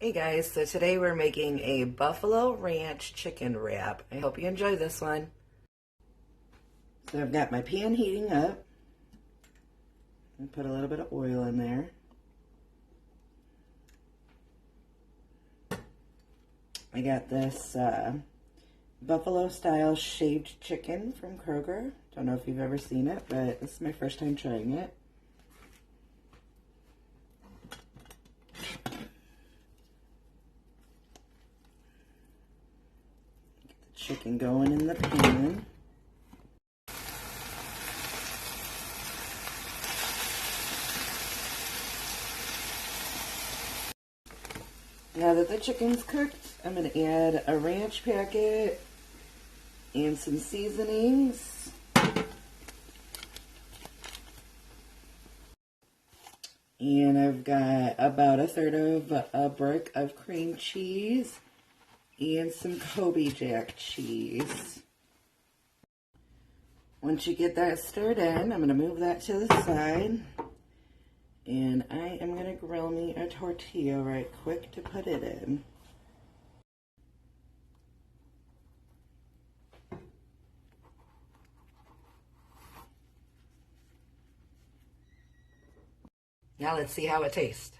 Hey guys, so today we're making a buffalo ranch chicken wrap. I hope you enjoy this one. So I've got my pan heating up. I put a little bit of oil in there. I got this buffalo style shaved chicken from Kroger. Don't know if you've ever seen it, but this is my first time trying it. Chicken going in the pan. Now that the chicken's cooked, I'm going to add a ranch packet and some seasonings. And I've got about a third of a brick of cream cheese and some Kobe Jack cheese. Once you get that stirred in, I'm going to move that to the side. And I am going to grill me a tortilla right quick to put it in. Now let's see how it tastes.